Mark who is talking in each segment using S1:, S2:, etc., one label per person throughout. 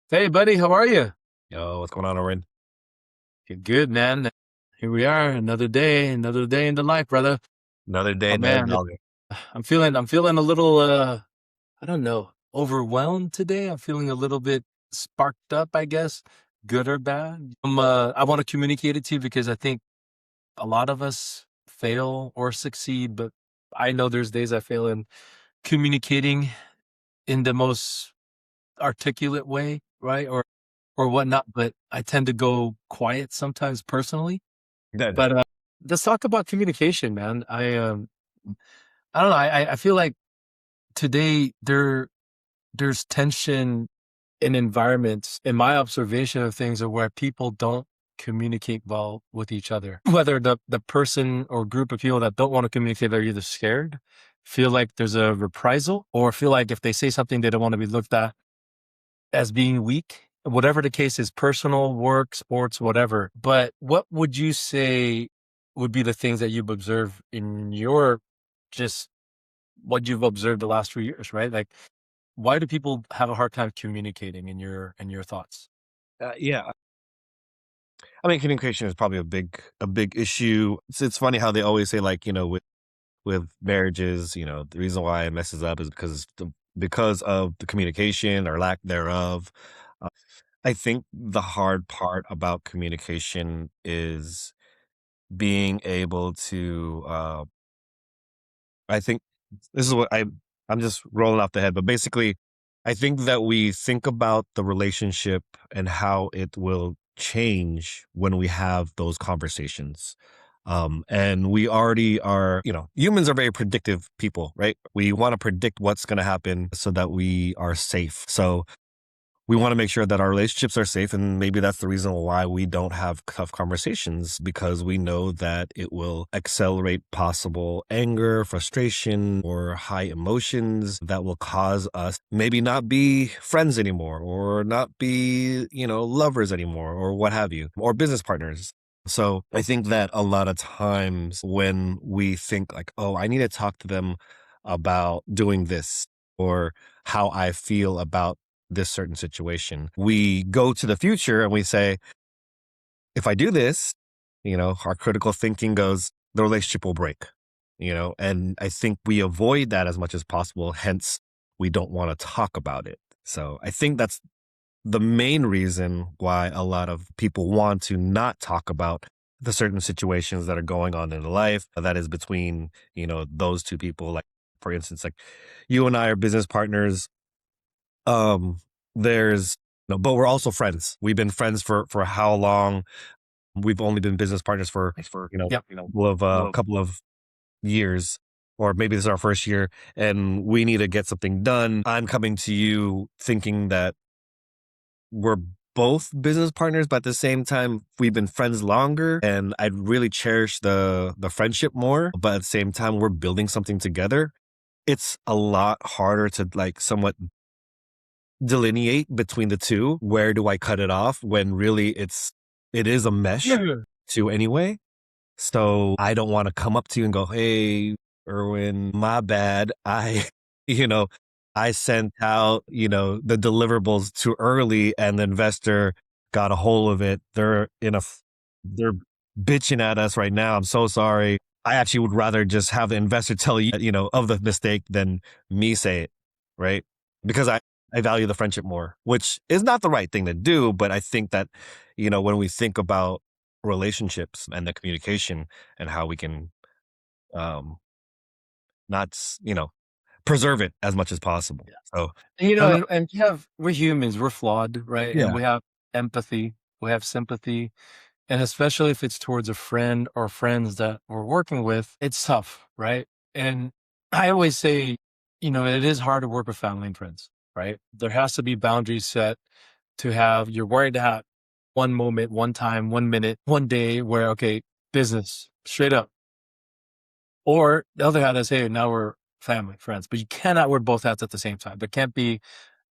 S1: Hey, buddy, how are you?
S2: Yo, what's going on, Orin?
S1: Good, man. Here we are, another day in the life, brother.
S2: Another day,
S1: Oh
S2: another
S1: man,
S2: dollar.
S1: I'm feeling a little, I don't know, overwhelmed today. I'm feeling a little bit sparked up, I guess, good or bad. I want to communicate it to you because I think a lot of us fail or succeed, but I know there's days I fail in communicating in the most articulate way, right? Or whatnot, but I tend to go quiet sometimes personally.
S2: Dead.
S1: But let's talk about communication, man. I don't know. I feel like today there's tension in environments. In my observation of things, are where people don't communicate well with each other. Whether the person or group of people that don't want to communicate are either scared, feel like there's a reprisal, or feel like if they say something, they don't want to be looked at as being weak. Whatever the case is, personal, work, sports, whatever. But what would you say would be the things that you've observed in your just what you've observed the last few years, right? Like, why do people have a hard time communicating in your thoughts?
S2: Yeah, I mean, communication is probably a big issue. It's funny how they always say, like, with marriages, the reason why it messes up is because of the communication or lack thereof. Uh, I think the hard part about communication is being able to. I think this is what I'm just rolling off the head, but basically, I think that we think about the relationship and how it will change when we have those conversations. And we already are, humans are very predictive people, right? We want to predict what's going to happen so that we are safe. So we want to make sure that our relationships are safe. And maybe that's the reason why we don't have tough conversations, because we know that it will accelerate possible anger, frustration, or high emotions that will cause us maybe not be friends anymore, or not be, lovers anymore, or what have you, or business partners. So I think that a lot of times when we think like, oh, I need to talk to them about doing this, or how I feel about this certain situation, we go to the future and we say, if I do this, our critical thinking goes, the relationship will break, and I think we avoid that as much as possible. Hence, we don't want to talk about it. So I think that's the main reason why a lot of people want to not talk about the certain situations that are going on in life that is between, those two people. Like, for instance, like you and I are business partners. um, there's but we're also friends. We've been friends for how long? We've only been business partners for
S1: Yep.
S2: couple of years, or maybe this is our first year, and we need to get something done. I'm coming to you thinking that we're both business partners, but at the same time, we've been friends longer, and I'd really cherish the friendship more. But at the same time, we're building something together. It's a lot harder to like somewhat delineate between the two. Where do I cut it off when really it is a mesh
S1: Yeah.
S2: to anyway? So I don't want to come up to you and go, "Hey, Erwin, my bad. I, you know, I sent out, the deliverables too early and the investor got a hold of it. They're bitching at us right now. I'm so sorry." I actually would rather just have the investor tell you, of the mistake than me say it, right? Because I value the friendship more, which is not the right thing to do. But I think that, when we think about relationships and the communication and how we can um not preserve it as much as possible. So
S1: And,
S2: I don't know.
S1: and we're humans, we're flawed, right? And
S2: Yeah.
S1: we have empathy, we have sympathy. And especially if it's towards a friend or friends that we're working with, it's tough, right? And I always say, it is hard to work with family and friends, right? There has to be boundaries set to have, you're worried to have one moment, one time, 1 minute, one day where, okay, business, straight up. Or the other hand is, hey, now we're family, friends, but you cannot wear both hats at the same time. There can't be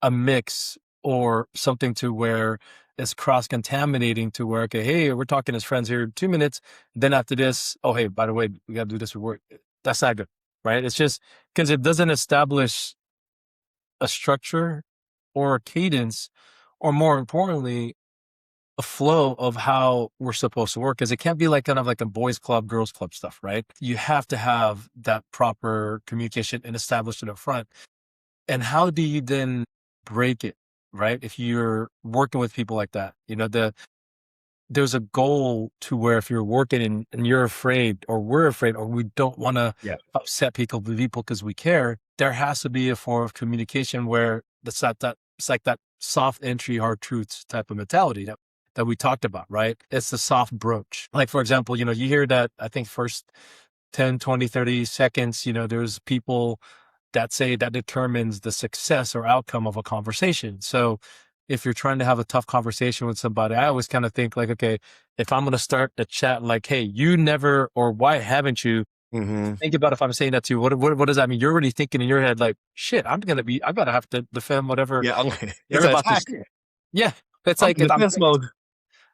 S1: a mix or something to where it's cross contaminating to where, okay, hey, we're talking as friends here 2 minutes. Then after this, oh, hey, by the way, we got to do this for work. That's not good, right? It's just because it doesn't establish a structure or a cadence or more importantly, a flow of how we're supposed to work. Because it can't be like kind of like a boys club, girls club stuff, right? You have to have that proper communication and establish it up front. And how do you then break it, right? If you're working with people like that, there's a goal to where if you're working and you're afraid or we're afraid or we don't want to
S2: Yeah.
S1: upset people because we care, there has to be a form of communication where it's like that soft entry, hard truths type of mentality that we talked about, right? It's the soft broach. Like, for example, you hear that, I think, first 10, 20, 30 seconds, there's people that say that determines the success or outcome of a conversation. So if you're trying to have a tough conversation with somebody, I always kind of think like, okay, if I'm going to start a chat like, hey, you never, or why haven't you?
S2: Mhm.
S1: Think about if I'm saying that to you, what does that mean? You're already thinking in your head, like, shit, I'm going to have to defend whatever
S2: Yeah, I'm
S1: they're
S2: it's an
S1: about to
S2: attack.
S1: say. Yeah. It's
S2: I'm
S1: like,
S2: in defense mode.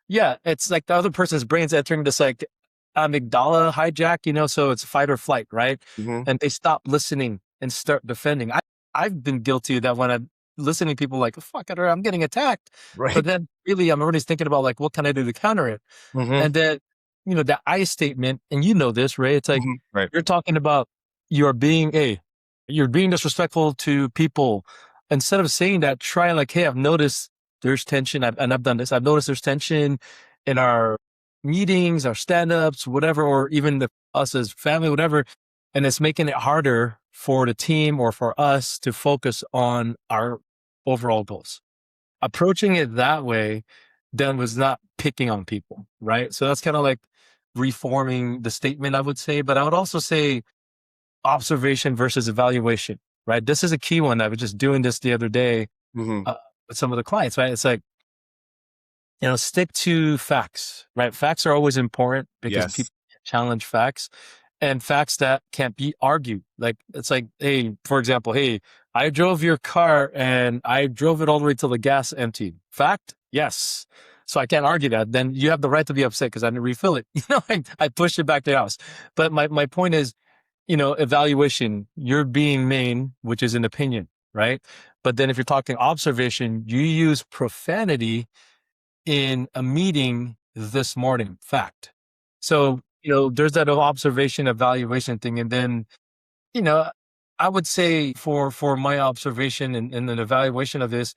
S1: yeah, it's like the other person's brain's entering this like amygdala hijack, so it's fight or flight, right?
S2: Mhm.
S1: And they stop listening and start defending. I've been guilty of that when I'm listening to people like, fuck it, I'm getting attacked. But
S2: Right.
S1: then really I'm already thinking about like, what can I do to counter it?
S2: Mhm.
S1: And then, the I statement, and you know this, Ray, it's like
S2: Mhm. Right.
S1: you're talking about you're being you're being disrespectful to people. Instead of saying that, try like, hey, I've noticed there's tension. And I've done this. I've noticed there's tension in our meetings, our stand-ups, whatever, or even us as family, whatever. And it's making it harder for the team or for us to focus on our overall goals. Approaching it that way then was not picking on people, right? So that's kind of like reforming the statement, I would say. But I would also say observation versus evaluation, right? This is a key one. I was just doing this the other day
S2: Mhm.
S1: with some of the clients, right? It's like, stick to facts, right? Facts are always important because
S2: Yes.
S1: people challenge facts and facts that can't be argued. Like, it's like, hey, for example, hey, I drove your car and I drove it all the way till the gas emptied. Fact? Yes. So I can't argue that. Then you have the right to be upset because I didn't refill it. I pushed it back to the house. But my point is, evaluation, you're being main, which is an opinion, right? But then if you're talking observation, you use profanity in a meeting this morning. Fact. So, there's that observation evaluation thing. And then, you know, I would say for my observation and an evaluation of this,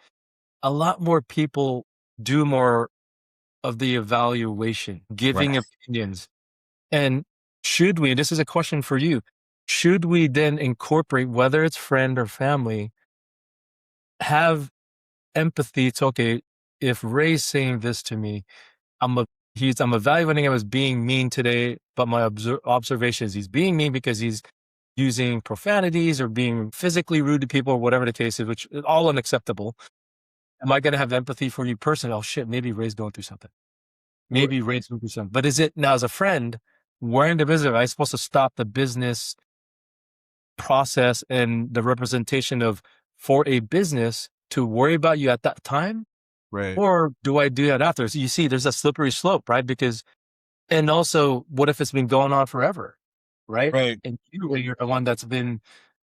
S1: a lot more people do more of the evaluation,
S2: Right.
S1: giving opinions. And should we, this is a question for you, should we then incorporate, whether it's friend or family, have empathy to, okay, if Ray's saying this to me, I'm a I'm evaluating him as being mean today, but my observation is he's being mean because he's using profanities or being physically rude to people or whatever the case is, which is all unacceptable. Am I going to have empathy for you personally? Oh shit, maybe Ray's going through something.
S2: R
S1: Maybe Ray's going through something. But is it now as a friend, we're in the business? Am I supposed to stop the business process and the representation of for a business to worry about you at that time?
S2: Right.
S1: Or do I do that after? So you see, there's a slippery slope, right? Because and also, what if it's been going on forever, right?
S2: Right.
S1: And you're the one that's been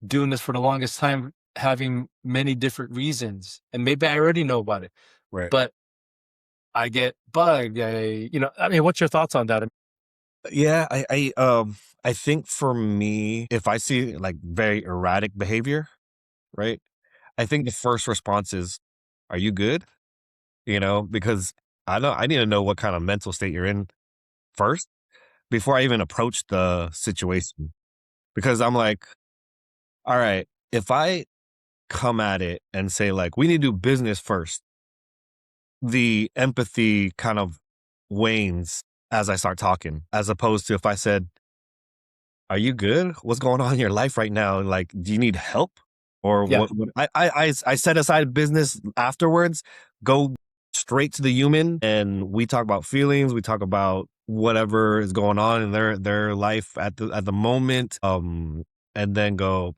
S1: doing this for the longest time, having many different reasons, and maybe I already know about it,
S2: Right.
S1: but I get bugged. I mean, what's your thoughts on that?
S2: Yeah, I think for me, if I see like very erratic behavior, right? I think the first response is, "Are you good?" Because I need to know what kind of mental state you're in first before I even approach the situation. Because I'm like, all right, if I come at it and say like, we need to do business first, the empathy kind of wanes as I start talking, as opposed to if I said, "Are you good? What's going on in your life right now? Like, do you need help?" Or
S1: Yeah,
S2: I set aside business afterwards, go straight to the human, and we talk about feelings, we talk about whatever is going on in their life at the moment, and then go,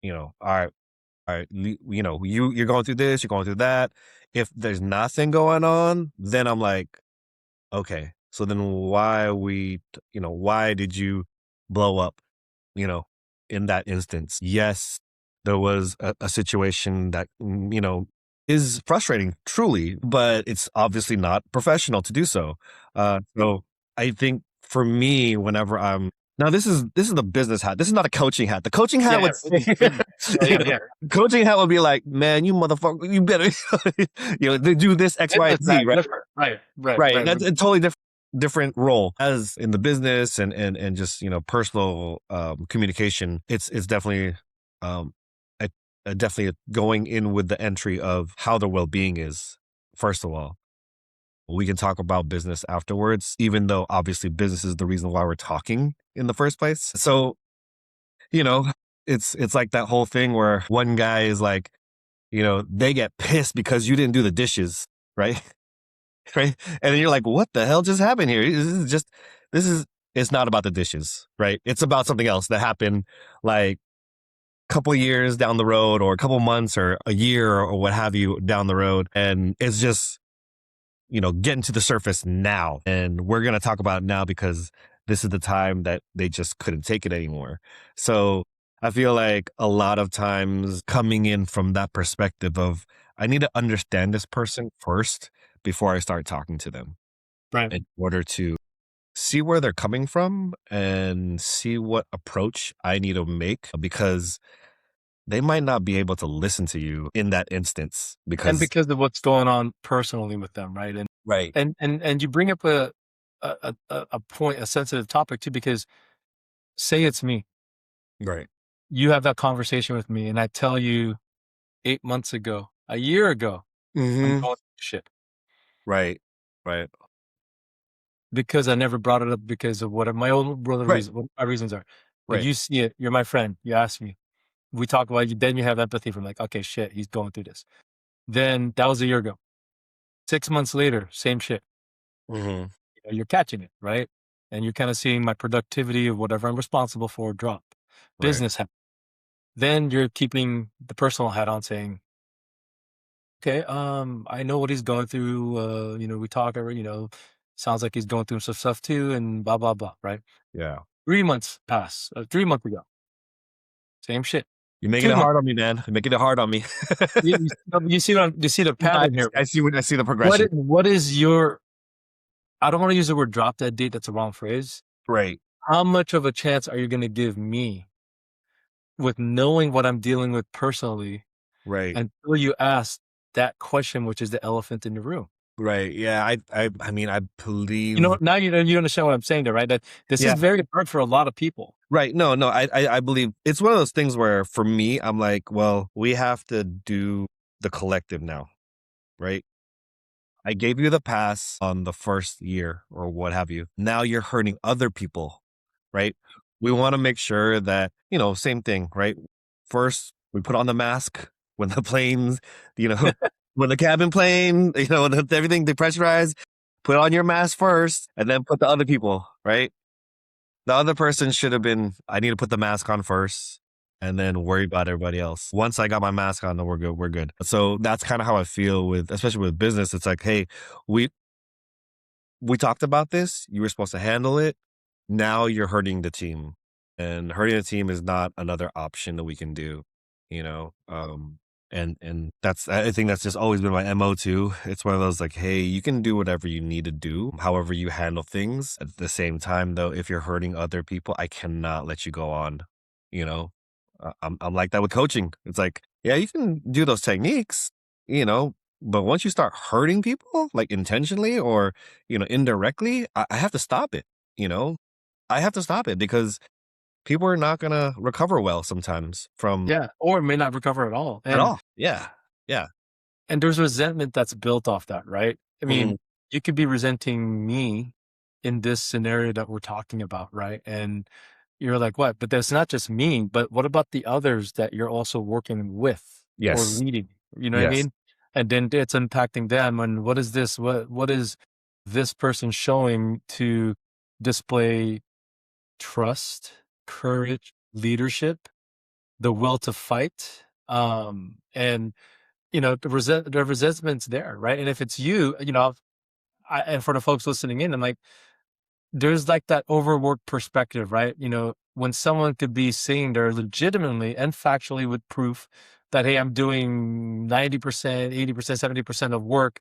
S2: all right, you're going through this, you're going through that. If there's nothing going on, then I'm like, okay, so then why did you blow up, you know, in that instance? Yes, there was a situation that, is frustrating, truly, but it's obviously not professional to do so. So I think for me, whenever I'm now, this is the business hat. This is not a coaching hat. The coaching hat
S1: Yeah,
S2: would,
S1: yeah, yeah,
S2: you
S1: yeah,
S2: know,
S1: yeah.
S2: coaching hat would be like, man, you motherfucker, you better, they do this X, Y, and
S1: Business
S2: Z,
S1: hat,
S2: right?
S1: different. Right, right,
S2: Right.
S1: right,
S2: That's
S1: right.
S2: a totally different role as in the business and just personal communication. It's definitely um a, definitely going in with the entry of how their well-being is. First of all, we can talk about business afterwards, even though obviously business is the reason why we're talking in the first place. So you know it's like that whole thing where one guy is like, they get pissed because you didn't do the dishes, right? Right? And then you're like, what the hell just happened here? This is, it's not about the dishes, right? It's about something else that happened like a couple years down the road or a couple months or a year or what have you down the road. And it's just, getting to the surface now. And we're going to talk about it now because this is the time that they just couldn't take it anymore. So I feel like a lot of times coming in from that perspective of, I need to understand this person first before I start talking to them
S1: Right.
S2: in order to see where they're coming from and see what approach I need to make because they might not be able to listen to you in that instance
S1: And
S2: because
S1: because of what's going on personally with them, right? And
S2: right,
S1: and you bring up a point, a sensitive topic too, because say it's me.
S2: right,
S1: You have that conversation with me, and I tell you 8 months ago, a year ago, I'm
S2: hmm,
S1: going through shit
S2: right, right,
S1: because I never brought it up because of what my own brother
S2: right,
S1: reason, what my reasons are. But
S2: right,
S1: you see it, you're my friend. You ask me, we talk about you, then you have empathy from like, okay, shit, he's going through this. Then that was a year ago. 6 months later, same shit.
S2: hmm,
S1: You're catching it, right? And you're kind of seeing my productivity of whatever I'm responsible for drop.
S2: right,
S1: Business hat. Then you're keeping the personal hat on saying, okay, I know what he's going through. We talk over, sounds like he's going through some stuff too, and blah, blah, blah, right?
S2: yeah.
S1: 3 months pass, 3 months ago, same shit.
S2: You're making
S1: Two
S2: it
S1: months.
S2: hard on me, man. You're making it hard on me.
S1: You see you see the
S2: No,
S1: pattern here.
S2: I see the
S1: What
S2: progression.
S1: is, what is your, I don't want to use the word drop dead date. That's a wrong phrase.
S2: Right,
S1: How much of a chance are you going to give me with knowing what I'm dealing with personally
S2: right,
S1: until you ask that question, which is the elephant in the room?
S2: right. Yeah, I mean, I
S1: You know,
S2: believe.
S1: now you understand what I'm saying there, right? That this is
S2: Yeah,
S1: very hard for a lot of people.
S2: right. No, no, I believe it's one of those things where for me, I'm like, well, we have to do the collective now, right? I gave you the pass on the first year or what have you. Now you're hurting other people, right? We want to make sure that, same thing, right? First, we put on the mask when the planes, you know, when the cabin plane, everything depressurized, put on your mask first and then put the other people, right? The other person should have been, I need to put the mask on first and then worry about everybody else. Once I got my mask on, then we're good. We're good. So that's kind of how I feel with, especially with business. It's like, hey, we we talked about this. You were supposed to handle it. Now you're hurting the team. And hurting the team is not another option that we can do, you know? And that's, I think that's just always been my MO too. It's one of those like, hey, you can do whatever you need to do, however you handle things. At the same time, though, if you're hurting other people, I cannot let you go on, you know? I'm like that with coaching. It's like, yeah, you can do those techniques, you know, but once you start hurting people, like intentionally or, indirectly, I have to stop it, you know? I have to stop it because people are not gonna recover well sometimes from
S1: Yeah, or it may not recover at all.
S2: at
S1: And
S2: all. Yeah. Yeah.
S1: and there's resentment that's built off that, right? I
S2: Mhm.
S1: mean, you could be resenting me in this scenario that we're talking about, right? And you're like, what? But that's not just me, but what about the others that you're also working with or
S2: Yes.
S1: leading? You know what I
S2: Yes.
S1: mean? And then it's impacting them. And what is this? What is this person showing to display trust, courage, leadership, the will to fight? And the resentment's there, right? And if it's you, and for the folks listening in, I'm like, there's like that overworked perspective, right? When someone could be saying they're legitimately and factually with proof that, hey, I'm doing 90%, 80%, 70% of work,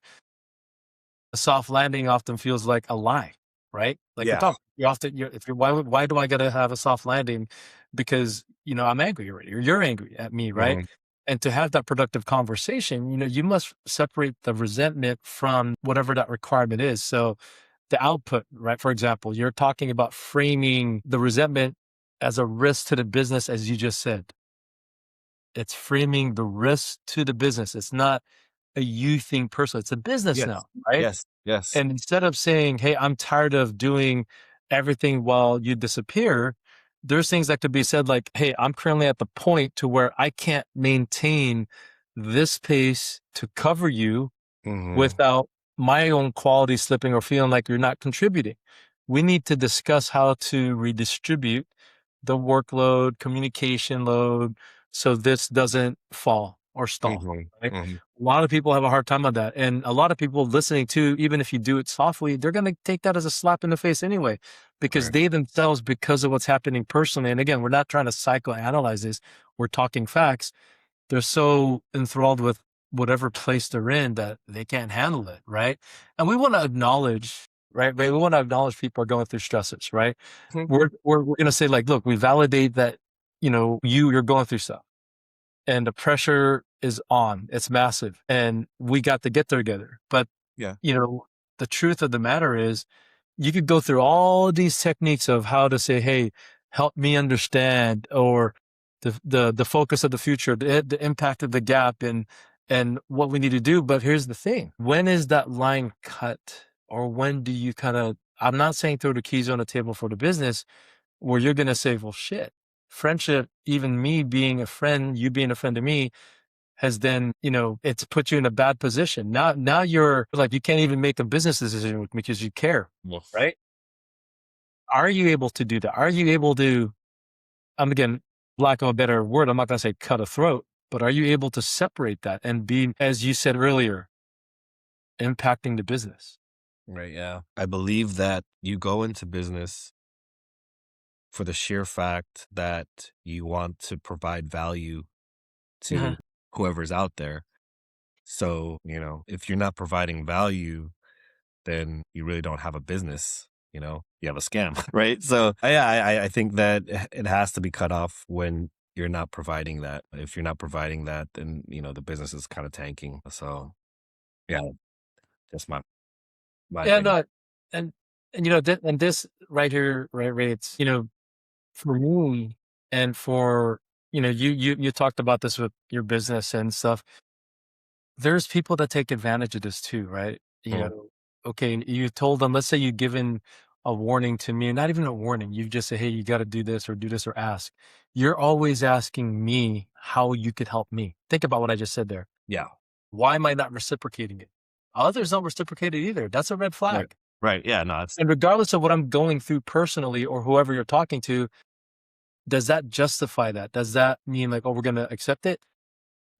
S1: a soft landing often feels like a lie, right? Like we're
S2: Yeah.
S1: talking, you often, if you're, why do I got to have a soft landing? Because, I'm angry already, or you're angry at me, right?
S2: Mhm.
S1: And to have that productive conversation, you must separate the resentment from whatever that requirement is. So the output, right? For example, you're talking about framing the resentment as a risk to the business, as you just said. It's framing the risk to the business. It's not a you thing personally. It's a business
S2: Yes.
S1: now, right?
S2: Yes. Yes.
S1: And instead of saying, "Hey, I'm tired of doing everything while you disappear," there's things that could be said like, "Hey, I'm currently at the point to where I can't maintain this pace to cover you
S2: Mhm.
S1: without my own quality slipping or feeling like you're not contributing. We need to discuss how to redistribute the workload, communication load, so this doesn't fall or stall."
S2: Mhm.
S1: Right?
S2: Mhm.
S1: A lot of people have a hard time on that. And a lot of people listening to, even if you do it softly, they're going to take that as a slap in the face anyway, because
S2: Right.
S1: they themselves, because of what's happening personally. And again, we're not trying to psychoanalyze this. We're talking facts. They're so enthralled with whatever place they're in that they can't handle it, right? And we want to acknowledge, right? We want to acknowledge people are going through stresses, right?
S2: Mhm.
S1: We're going to say like, look, we validate that, you're going through stuff and the pressure is on. It's massive and we got to get there together. But,
S2: Yeah.
S1: you know, the truth of the matter is you could go through all these techniques of how to say, "Hey, help me understand," or the focus of the future, the impact of the gap, and what we need to do. But here's the thing: when is that line cut, or when do you kind of? I'm not saying throw the keys on the table for the business, where you're gonna say, "Well, shit, friendship." Even me being a friend, you being a friend to me, has then, it's put you in a bad position. Now you're like, you can't even make a business decision with me because you care,
S2: Woof.
S1: right? Are you able to do that? Are you able to, again, lack of a better word, I'm not going to say cut a throat, but are you able to separate that and be, as you said earlier, impacting the business?
S2: Right. Yeah. I believe that you go into business for the sheer fact that you want to provide value
S1: Mhm.
S2: to whoever's out there. So, if you're not providing value, then you really don't have a business. You have a scam, right? So, yeah, I think that it has to be cut off when you're not providing that. If you're not providing that, then the business is kind of tanking. So, yeah, that's my
S1: Yeah,
S2: opinion.
S1: no, and and this right here, right, it's, for me, and for, you talked about this with your business and stuff. There's people that take advantage of this too, right?
S2: Mhm.
S1: Okay, you told them, let's say you've given a warning to me, not even a warning, you've just said, "Hey, you got to do this or ask." You're always asking me how you could help me. Think about what I just said there.
S2: Yeah.
S1: Why am I not reciprocating it? Others don't reciprocate it either. That's a red
S2: Right.
S1: flag.
S2: Right. Yeah. No, it's
S1: And regardless of what I'm going through personally or whoever you're talking to, does that justify that? Does that mean like, oh, we're going to accept it?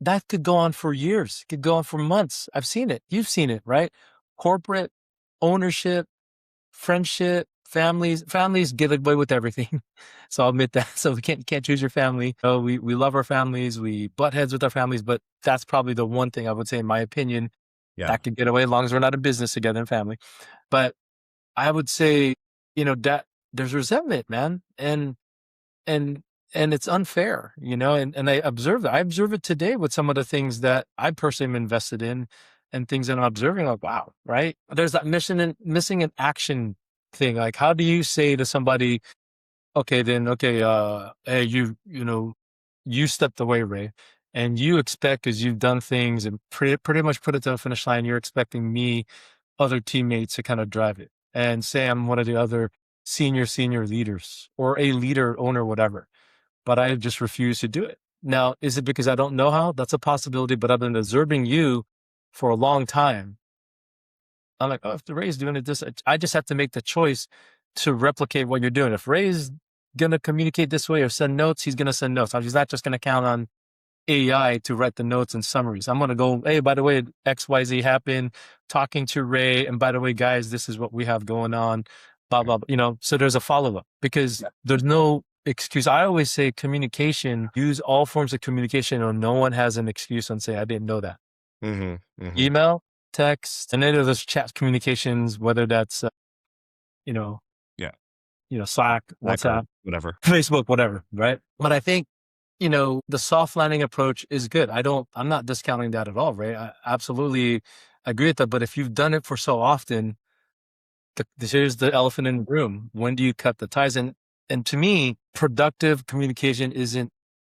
S1: That could go on for years. It could go on for months. I've seen it. You've seen it, right? Corporate ownership, friendship, families get away with everything. So I'll admit that. So we can't choose your family. Oh, we love our families. We butt heads with our families, but that's probably the one thing I would say, in my opinion,
S2: yeah.
S1: that could get away as long as we're not in business together and family. But I would say, that there's resentment, man. And and it's unfair, and I observe that. I observe it today with some of the things that I personally am invested in and things that I'm observing, like, wow, right? There's that mission and missing an action thing. Like, how do you say to somebody, okay, hey, you stepped away, Ray, and you expect, because you've done things and pretty much put it to the finish line, you're expecting me, other teammates, to kind of drive it. And say I'm one of the other senior leaders or a leader, owner, whatever, but I just refuse to do it. Now, is it because I don't know how? That's a possibility, but I've been observing you for a long time. I'm like, oh, if the Ray's doing it, this, I just have to make the choice to replicate what you're doing. If Ray's going to communicate this way or send notes, he's going to send notes. He's not just going to count on AI to write the notes and summaries. I'm going to go, hey, by the way, XYZ happened, talking to Ray. And by the way, guys, this is what we have going on, blah,
S2: Right.
S1: blah, blah. So there's a follow up because
S2: Yeah.
S1: there's no excuse. I always say communication, use all forms of communication, or no one has an excuse on say, I didn't know that.
S2: Mhm, mhm.
S1: Email, text, and any of those chat communications, whether that's, you know,
S2: Yeah,
S1: Slack,
S2: Slack or
S1: WhatsApp,
S2: whatever.
S1: Facebook, whatever, right? But I think, the soft landing approach is good. I'm not discounting that at all, right? I absolutely agree with that. But if you've done it for so often, here's the elephant in the room. When do you cut the ties? And to me, productive communication isn't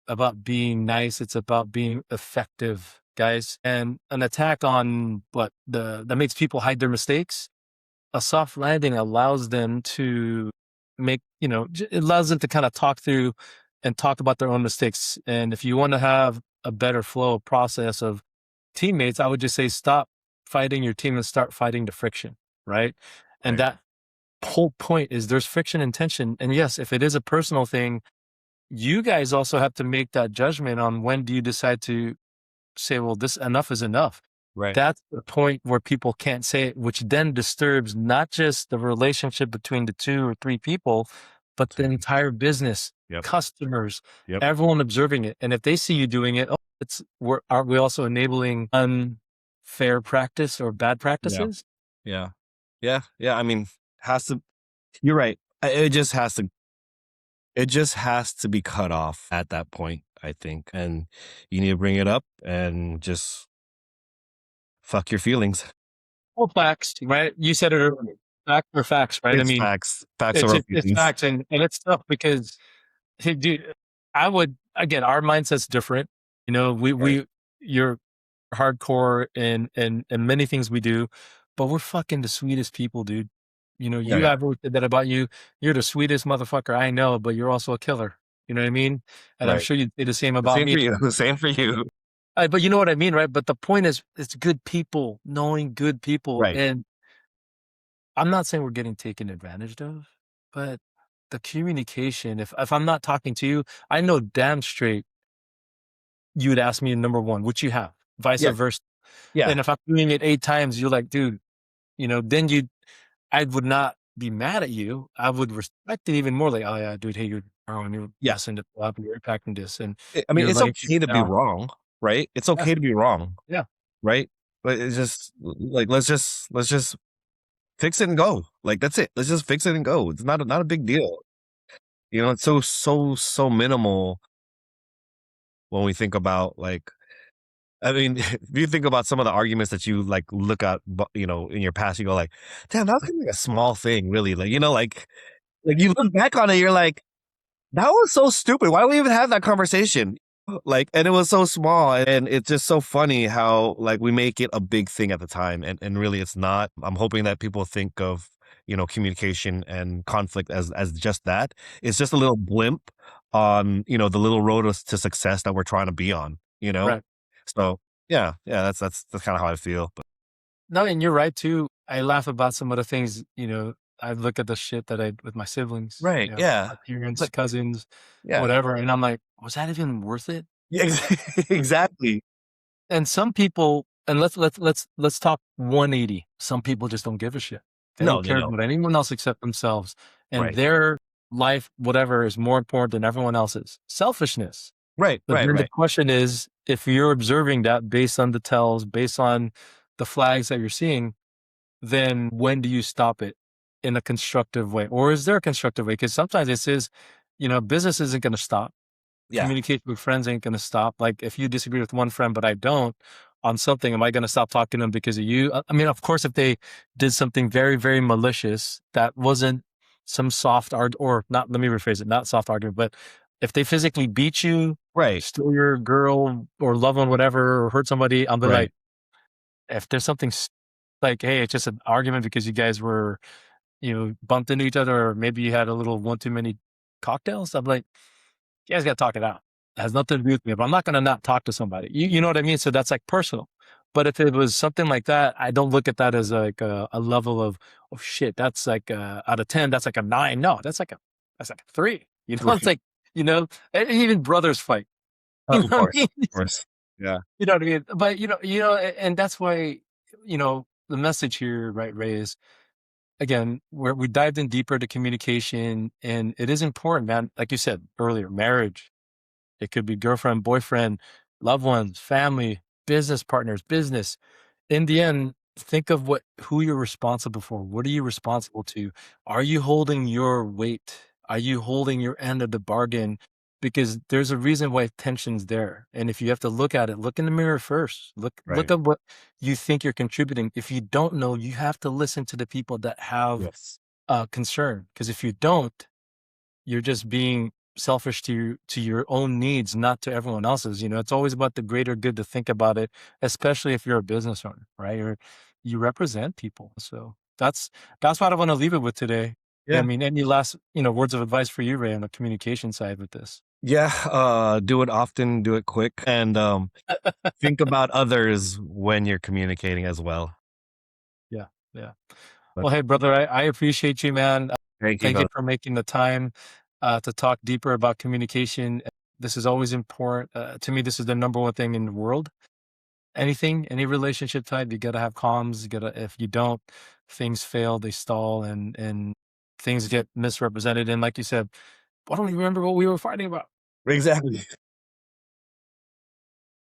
S1: about being nice. It's about being effective, guys. And an attack on that makes people hide their mistakes. A soft landing allows them to it allows them to kind of talk through and talk about their own mistakes. And if you want to have a better flow process of teammates, I would just say stop fighting your team and start fighting the friction, right? And
S2: Right,
S1: that whole point is there's friction and tension. And yes, if it is a personal thing, you guys also have to make that judgment on when do you decide to say, well, this enough is enough.
S2: right.
S1: That's the point where people can't say it, which then disturbs not just the relationship between the two or three people, but the entire business,
S2: Yep,
S1: customers,
S2: yep.
S1: everyone observing it. And if they see you doing it, aren't we also enabling unfair practice or bad
S2: Yeah,
S1: practices?
S2: yeah. Yeah, yeah, I mean, has to you're right. It just has to be cut off at that point, I think, and you need to bring it up and just fuck your feelings.
S1: Well, facts, right? You said it earlier. Facts are facts, right? I
S2: It's
S1: mean,
S2: facts. Facts
S1: it's
S2: over
S1: it's, it's
S2: feelings.
S1: facts, and it's tough because, hey, dude, I would again, our mindset's different.
S2: Right.
S1: You're hardcore and many things we do, but we're fucking the sweetest people, dude.
S2: Yeah,
S1: You
S2: yeah.
S1: I've always said that about you. You're the sweetest motherfucker I know, but you're also a killer. You know what I mean? And I'm
S2: Right.
S1: sure you'd say the same about
S2: Same
S1: me.
S2: for you. Same for you.
S1: But you know what I mean, right? But the point is, it's good people, knowing good people,
S2: Right.
S1: and I'm not saying we're getting taken advantage of, but the communication. If I'm not talking to you, I know damn straight you would ask me number one, which you have, vice
S2: Yeah,
S1: versa.
S2: yeah,
S1: And if I'm doing it 8 times, you're like, dude, then I would not be mad at you. I would respect it even more. Like, oh yeah, dude, hey, you're borrowing, you're
S2: yeah.
S1: messing it up, you're impacting this, and
S2: I mean,
S1: you're
S2: it's
S1: letting people
S2: okay to be
S1: down.
S2: wrong, right? It's
S1: Yeah,
S2: okay to be wrong,
S1: yeah,
S2: right? But it's just like let's just fix it and go. Like that's it. Let's just fix it and go. It's not a big deal. It's so minimal when we think about like I mean, if you think about some of the arguments that you like look at, in your past, you go like, "Damn, that was kind of like a small thing, really." Like, like you look back on it, you're like, "That was so stupid. Why do we even have that conversation?" Like, and it was so small, and it's just so funny how like we make it a big thing at the time, and really it's not. I'm hoping that people think of communication and conflict as just that. It's just a little blimp on the little road to success that we're trying to be on.
S1: right.
S2: So yeah, yeah, that's kind of how I feel. But
S1: No, and you're right too. I laugh about some of the things. I look at the shit that I with my siblings,
S2: right, yeah,
S1: my parents,
S2: like
S1: cousins,
S2: yeah,
S1: whatever, and I'm like, was that even worth it?
S2: yeah, exactly.
S1: And some people, and let's talk 180. Some people just don't give a shit. They
S2: No,
S1: don't
S2: they
S1: care
S2: don't.
S1: about anyone else except themselves, and
S2: Right,
S1: their life, whatever, is more important than everyone else's. Selfishness.
S2: right,
S1: But
S2: right,
S1: then the
S2: right.
S1: question is, if you're observing that based on the tells, based on the flags that you're seeing, then when do you stop it in a constructive way? Or is there a constructive way? Because sometimes it says, business isn't going to stop.
S2: Yeah,
S1: Communication with friends ain't going to stop. Like if you disagree with one friend, but I don't on something, am I going to stop talking to them because of you? I mean, of course, if they did something very, very malicious that wasn't some soft art or not, let me rephrase it, not soft argument, but if they physically beat you,
S2: right,
S1: steal your girl or loved one, whatever, or hurt somebody, I'll be
S2: right.
S1: like, if there's something like, hey, it's just an argument because you guys were, bumped into each other, or maybe you had a little one too many cocktails. I'm like, you guys got to talk it out. It has nothing to do with me, but I'm not going to not talk to somebody. You know what I mean? So that's like personal. But if it was something like that, I don't look at that as like a level of, oh shit, that's like out of 10, that's like a 9. No, that's like a 3. It's
S2: Right.
S1: like, and even brothers fight. You know
S2: Of
S1: what I
S2: course,
S1: mean?
S2: of course. Yeah.
S1: You know what I mean? But and that's why, the message here, right, Ray, is again, we dived in deeper to communication, and it is important, man. Like you said earlier, marriage. It could be girlfriend, boyfriend, loved ones, family, business partners, business. In the end, think of who you're responsible for. What are you responsible to? Are you holding your weight? Are you holding your end of the bargain? Because there's a reason why tension's there. And if you have to look at it, look in the mirror first. Look
S2: Right.
S1: at what you think you're contributing. If you don't know, you have to listen to the people that have
S2: Yes.
S1: concern. Because if you don't, you're just being selfish to your own needs, not to everyone else's. It's always about the greater good to think about it, especially if you're a business owner, right? You represent people. So that's what I want to leave it with today. I
S2: Yeah.
S1: mean, any last, words of advice for you, Ray, on the communication side with this?
S2: Yeah. Do it often, do it quick, and think about others when you're communicating as well.
S1: Yeah. Yeah.
S2: But
S1: Well, hey, brother, I appreciate you, man.
S2: thank you,
S1: Thank you
S2: brother.
S1: for making the time to talk deeper about communication. This is always important. To me, this is the number one thing in the world. Anything, any relationship type, you gotta have comms. You gotta, if you don't, things fail, they stall, and things get misrepresented. And like you said, I don't even remember what we were fighting about.
S2: Exactly.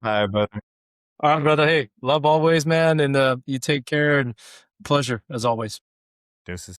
S2: All right, brother.
S1: All right, brother. Hey, love always, man, and you take care, and pleasure as always.
S2: This is